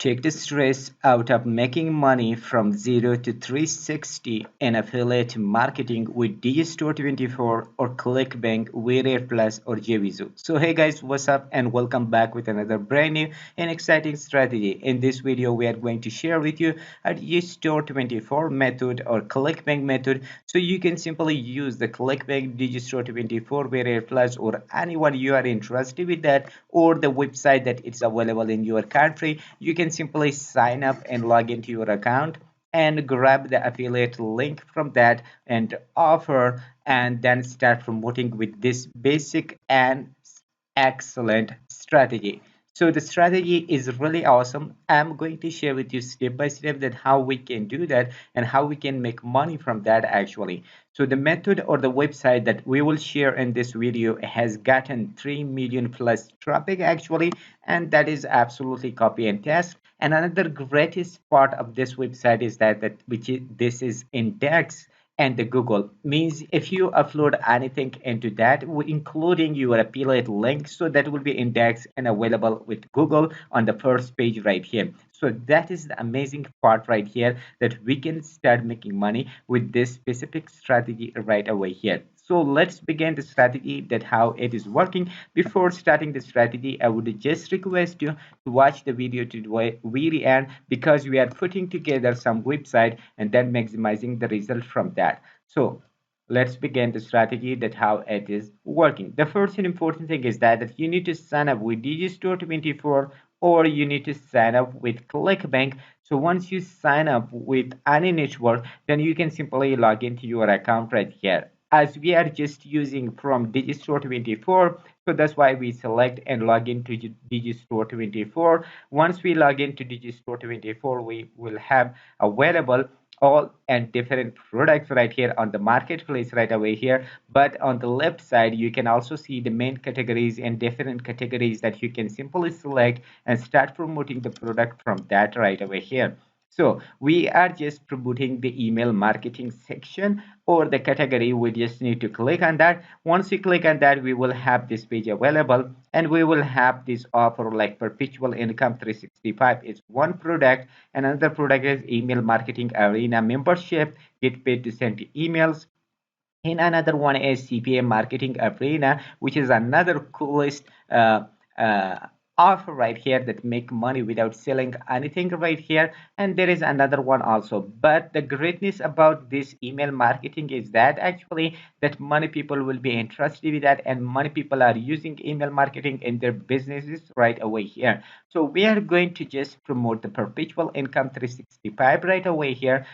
Take the stress out of making money from 0 to 360 in affiliate marketing with Digistore24 or ClickBank, Warrior Plus or JVZoo. So hey guys, what's up and welcome back with another brand new and exciting strategy. In this video, we are going to share with you a Digistore24 method or ClickBank method. So you can simply use the ClickBank, Digistore24, Warrior Plus or anyone you are interested with that or the website that it's available in your country. You can simply sign up and log into your account and grab the affiliate link from that and offer and then start promoting with this basic and excellent strategy. So the strategy is really awesome. I'm going to share with you step by step that how we can do that and how we can make money from that actually. So the method or the website that we will share in this video has gotten 3 million plus traffic actually, and that is absolutely copy and paste. And another greatest part of this website is that this is index and the Google means if you upload anything into that, including your affiliate link, so that will be indexed and available with Google on the first page right here. So that is the amazing part right here that we can start making money with this specific strategy right away here. So let's begin the strategy that how it is working. Before starting the strategy, I would just request you to watch the video to the very end because we are putting together some website and then maximizing the result from that. So let's begin the strategy that how it is working. The first and important thing is that you need to sign up with Digistore24 or you need to sign up with ClickBank. So once you sign up with any network, then you can simply log into your account right here. As we are just using from Digistore24, so that's why we select and log into Digistore24. Once we log into Digistore24, we will have available all and different products right here on the marketplace right away here. But on the left side, you can also see the main categories and different categories that you can simply select and start promoting the product from that right away here. So we are just promoting the email marketing section or the category. We just need to click on that. Once you click on that, we will have this page available and we will have this offer like perpetual income 365 is one product, and another product is email marketing arena membership, get paid to send emails. And another one is CPA marketing arena, which is another coolest offer right here that make money without selling anything right here. And there is another one also, but the greatness about this email marketing is that actually that many people will be interested with that and many people are using email marketing in their businesses right away here. So we are going to just promote the perpetual income 365 right away here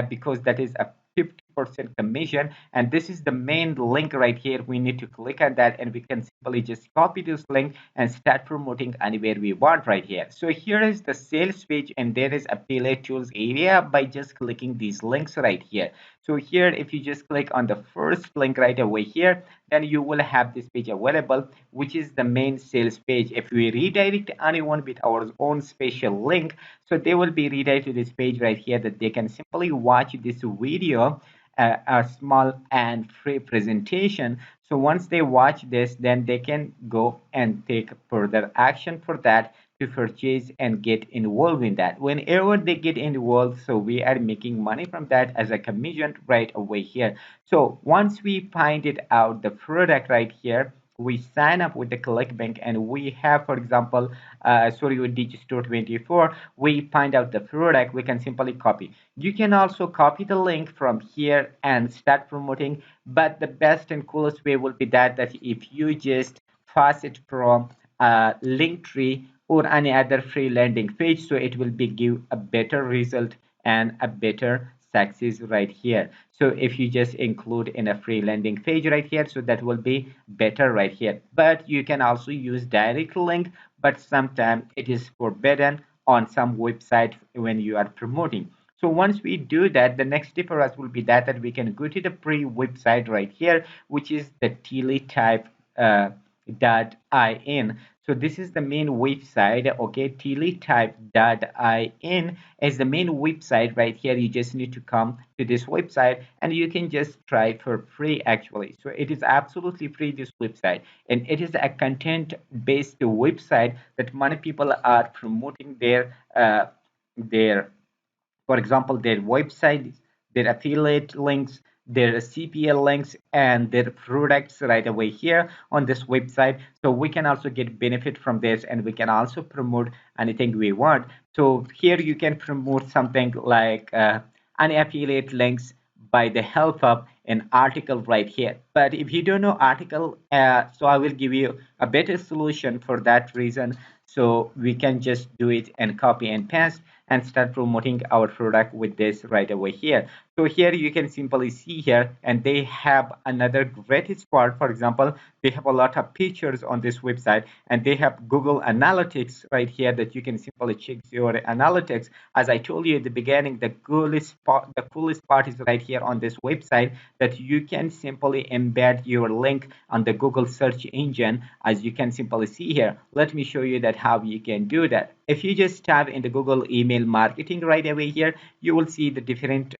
because that is a 50% commission, and this is the main link right here. We need to click on that and we can simply just copy this link and start promoting anywhere we want right here. So here is the sales page and there is affiliate tools area by just clicking these links right here. So here if you just click on the first link right away here, then you will have this page available, which is the main sales page. If we redirect anyone with our own special link, so they will be redirected to this page right here that they can simply watch this video, a small and free presentation. So once they watch this, then they can go and take further action for that to purchase and get involved in that. Whenever they get involved, so we are making money from that as a commission right away here. So once we find it out the product right here, we sign up with the ClickBank and we have, for example, sorry, with Digistore24, we find out the product, we can simply copy. You can also copy the link from here and start promoting, but the best and coolest way will be that if you just pass it from Linktree or any other free landing page, so it will be give a better result and a better success right here. So if you just include in a free landing page right here, so that will be better right here. But you can also use direct link, but sometimes it is forbidden on some website when you are promoting. So once we do that, the next step for us will be that we can go to the free website right here, which is the teletype.in. So this is the main website, okay? teletype.in is the main website right here. You just need to come to this website and you can just try it for free actually. So it is absolutely free, this website, and it is a content based website that many people are promoting their for example, their website, their affiliate links, their CPL links, and their products right away here on this website. So we can also get benefit from this, and we can also promote anything we want. So here you can promote something like an affiliate links by the help of an article right here. But if you don't know article, so I will give you a better solution for that reason. So we can just do it and copy and paste and start promoting our product with this right away here. So here you can simply see here, and they have another greatest part. For example, they have a lot of pictures on this website, and they have Google Analytics right here that you can simply check your analytics. As I told you at the beginning, the coolest part is right here on this website, that you can simply embed your link on the Google search engine, as you can simply see here. Let me show you that how you can do that. If you just type in the Google email marketing right away here, you will see the different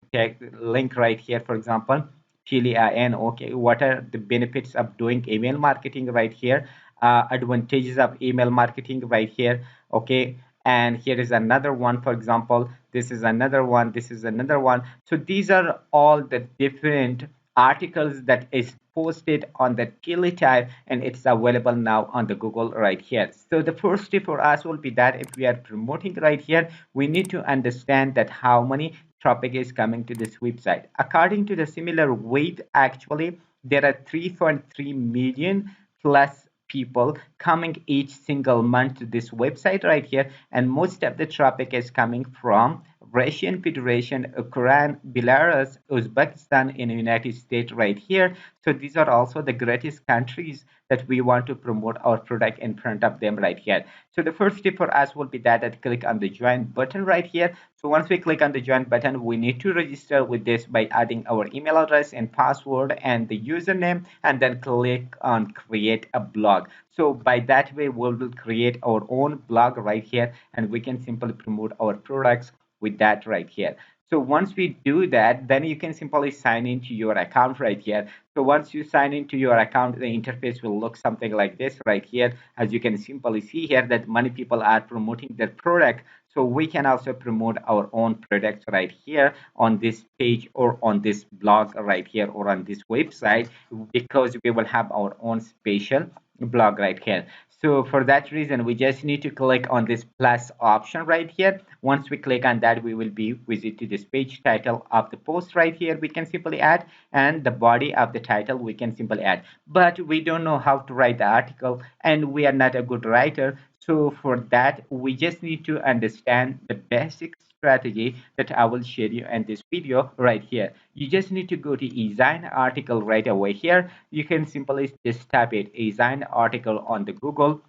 link right here. For example, 𝐔𝐿𝐼𝐴N. Okay, what are the benefits of doing email marketing right here? Advantages of email marketing right here. Okay, and here is another one. For example, this is another one, this is another one. So these are all the different articles that is posted on the teletype, and it's available now on the Google right here. So the first step for us will be that if we are promoting right here, we need to understand that how many traffic is coming to this website. According to the similar wave, actually there are 3.3 million plus people coming each single month to this website right here, and most of the traffic is coming from Russian Federation, Ukraine, Belarus, Uzbekistan, in the United States right here. So these are also the greatest countries that we want to promote our product in front of them right here. So the first step for us will be that click on the join button right here. So once we click on the join button, we need to register with this by adding our email address and password and the username, and then click on create a blog. So by that way, we will create our own blog right here, and we can simply promote our products with that right here. So once we do that, then you can simply sign into your account right here. So once you sign into your account, the interface will look something like this right here. As you can simply see here that many people are promoting their product. So we can also promote our own products right here on this page or on this blog right here or on this website, because we will have our own special blog right here. So for that reason, we just need to click on this plus option right here. Once we click on that, we will be visit to this page. Title of the post right here we can simply add, and the body of the title we can simply add. But we don't know how to write the article, and we are not a good writer. So for that, we just need to understand the basic strategy that I will share you in this video right here. You just need to go to 𝐔𝐍 article right away here. You can simply just type it 𝐔𝐍 article on the Google,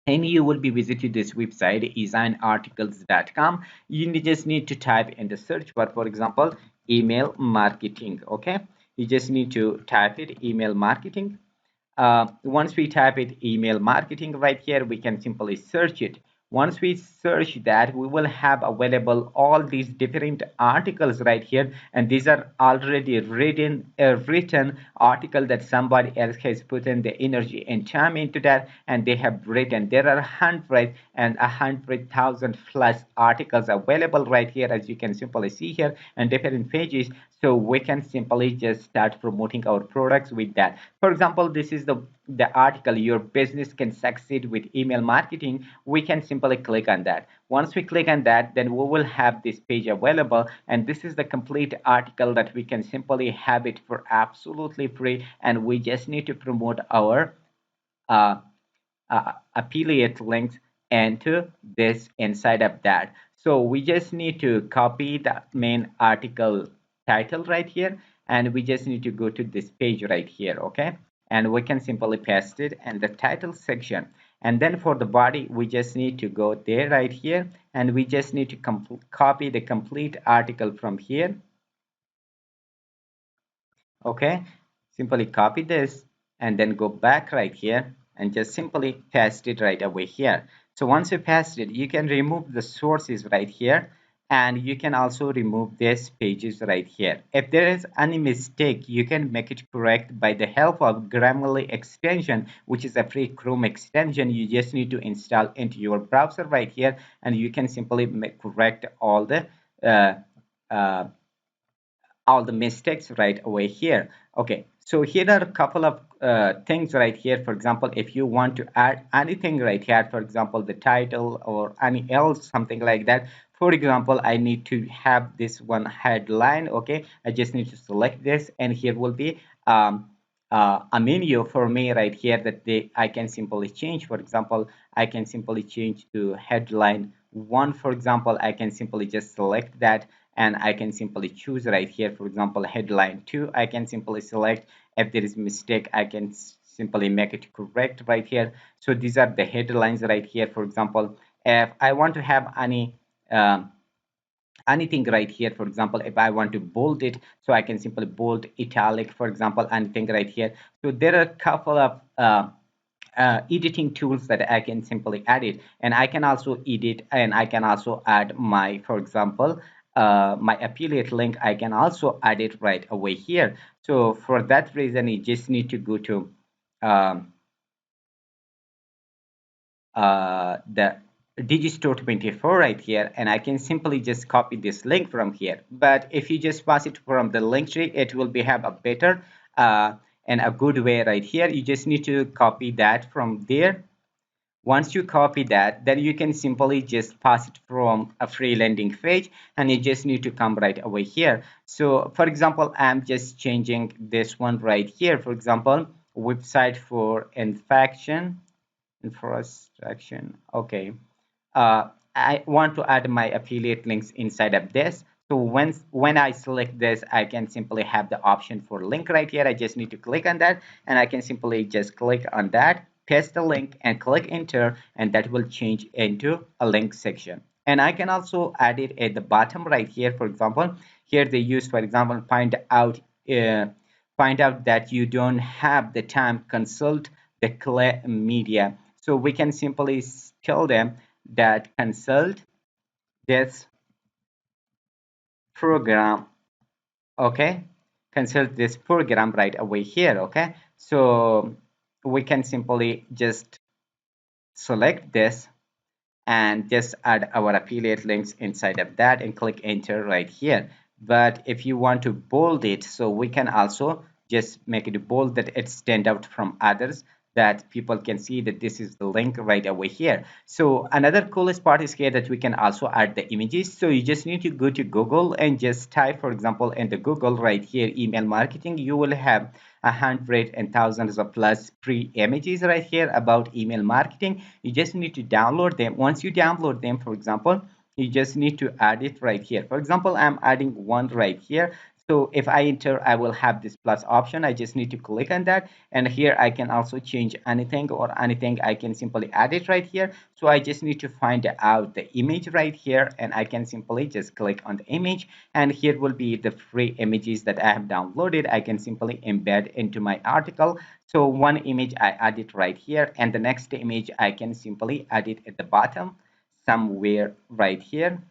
and you will be visiting this website 𝐔𝐍articles.com. You just need to type in the search bar, for example, email marketing. Okay, you just need to type it email marketing. Once we type it email marketing right here, we can simply search it. Once we search that, we will have available all these different articles right here, and these are already written article that somebody else has put in the energy and time into that, and they have written. There are 100,000 plus articles available right here, as you can simply see here, and different pages. So we can simply just start promoting our products with that. For example, this is the article, your business can succeed with email marketing. We can simply click on that. Once we click on that, then we will have this page available, and this is the complete article that we can simply have it for absolutely free, and we just need to promote our uh, affiliate links into this inside of that. So we just need to copy the main article title right here, and we just need to go to this page right here. Okay, and we can simply paste it in the title section, and then for the body we just need to go there right here, and we just need to copy the complete article from here. Okay, simply copy this and then go back right here, and just simply paste it right away here. So once you paste it, you can remove the sources right here, and you can also remove these pages right here. If there is any mistake, you can make it correct by the help of Grammarly extension, which is a free Chrome extension. You just need to install into your browser right here, and you can simply correct uh, uh, all the mistakes right away here. Okay, so here are a couple of things right here. For example, if you want to add anything right here, for example the title or any else something like that. For example, I need to have this one headline. Okay, I just need to select this, and here will be a menu for me right here that I can simply change. For example, I can simply change to headline 1. For example, I can simply just select that, and I can simply choose right here. For example, headline 2, I can simply select. If there is mistake, I can simply make it correct right here. So these are the headlines right here. For example, if I want to have um, anything right here, for example, if I want to bold it, so I can simply bold, italic, for example, anything right here. So there are a couple of editing tools that I can simply edit, and I can also edit, and I can also add my, for example, my affiliate link. I can also add it right away here. So for that reason, you just need to go to um, the Digistore24 right here, and I can simply just copy this link from here. But if you just pass it from the link tree, it will be have a better and a good way right here. You just need to copy that from there. Once you copy that, then you can simply just pass it from a free landing page, and you just need to come right away here. So for example, I'm just changing this one right here. For example, website for infection infrastructure. Okay, I want to add my affiliate links inside of this. So when I select this, I can simply have the option for link right here. I just need to click on that, and I can simply just click on that, paste the link, and click enter, and that will change into a link section. And I can also add it at the bottom right here. For example, here they use, for example, uh, find out that you don't have the time, consult the 𝐔𝐿 media. So we can simply tell them that consult this program. Okay, consult this program right away here. Okay, so we can simply just select this and just add our affiliate links inside of that and click enter right here. But if you want to bold it, so we can also just make it bold that it stand out from others, that people can see that this is the link right away here. So another coolest part is here that we can also add the images. So you just need to go to Google and just type, for example, in the Google right here, email marketing. You will have hundreds and thousands of plus free images right here about email marketing. You just need to download them. Once you download them, for example, you just need to add it right here. For example, I'm adding one right here. So if I enter, I will have this plus option. I just need to click on that, and here I can also change anything or anything. I can simply add it right here. So I just need to find out the image right here, and I can simply just click on the image, and here will be the free images that I have downloaded. I can simply embed into my article. So one image I add it right here, and the next image I can simply add it at the bottom somewhere right here.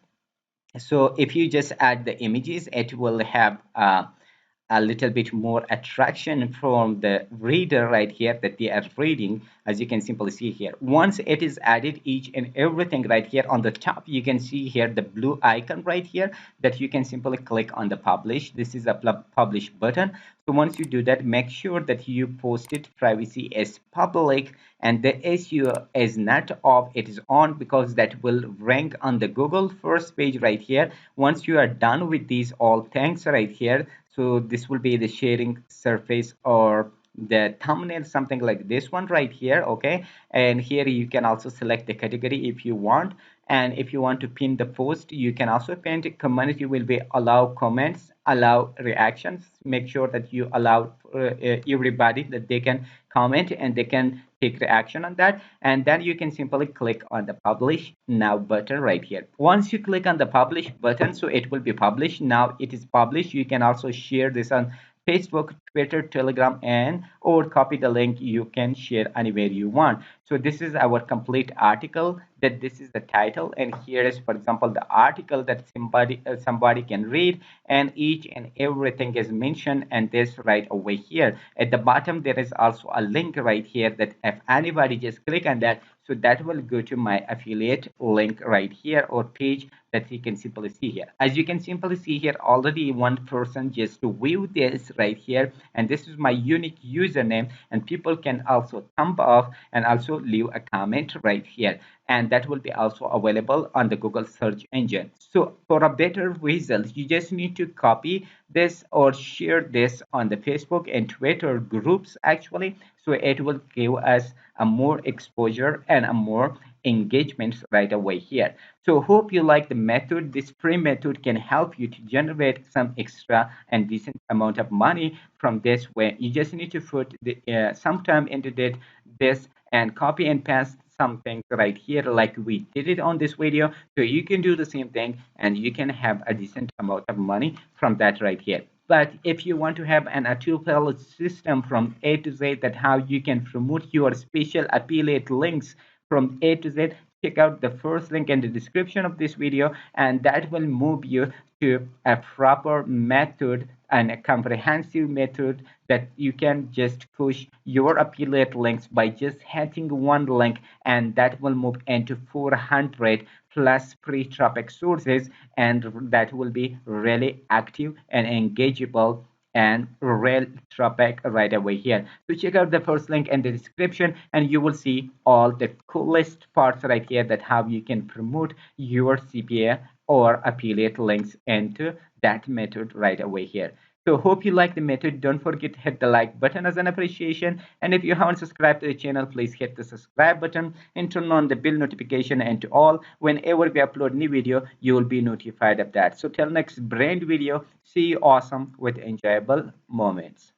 So if you just add the images, it will have a little bit more attraction from the reader right here that they are reading, as you can simply see here. Once it is added, each and everything right here on the top, you can see here the blue icon right here that you can simply click on the publish. This is a publish button. So once you do that, make sure that you post it privacy is public and the SEO is not off, it is on, because that will rank on the Google first page right here. Once you are done with these all things right here, so this will be the sharing surface or the thumbnail, something like this one right here. Okay, and here you can also select the category if you want, and if you want to pin the post, you can also pin it. Community will be allow comments, allow reactions. Make sure that you allow everybody that they can comment and they can take reaction on that, and then you can simply click on the publish now button right here. Once you click on the publish button, so it will be published. Now it is published. You can also share this on Facebook, Twitter, Telegram, and or copy the link. You can share anywhere you want. So this is our complete article. That this is the title, and here is, for example, the article that somebody can read, and each and everything is mentioned, and this right over here at the bottom there is also a link right here that if anybody just click on that, so that will go to my affiliate link right here or page that you can simply see here. As you can simply see here, already one person just view this right here, and this is my unique username, and people can also thumb up and also leave a comment right here, and that will be also available on the Google search engine. So for a better result, you just need to copy this or share this on the Facebook and Twitter groups actually, so it will give us a more exposure and a more engagements right away here. So hope you like the method. This free method can help you to generate some extra and decent amount of money from this way. You just need to put some time into this and copy and paste something right here like we did it on this video. So you can do the same thing and you can have a decent amount of money from that right here. But if you want to have a two-pillar system from A to Z, that how you can promote your special affiliate links from A to Z, check out the first link in the description of this video, and that will move you to a proper method and a comprehensive method that you can just push your affiliate links by just hitting one link, and that will move into 400 plus free traffic sources, and that will be really active and engageable and real traffic right away here. So check out the first link in the description, and you will see all the coolest parts right here that how you can promote your CPA or affiliate links into that method right away here. So hope you like the method. Don't forget to hit the like button as an appreciation, and if you haven't subscribed to the channel, please hit the subscribe button and turn on the bell notification, and to all, whenever we upload new video you will be notified of that. So till next brand video, see you awesome with enjoyable moments.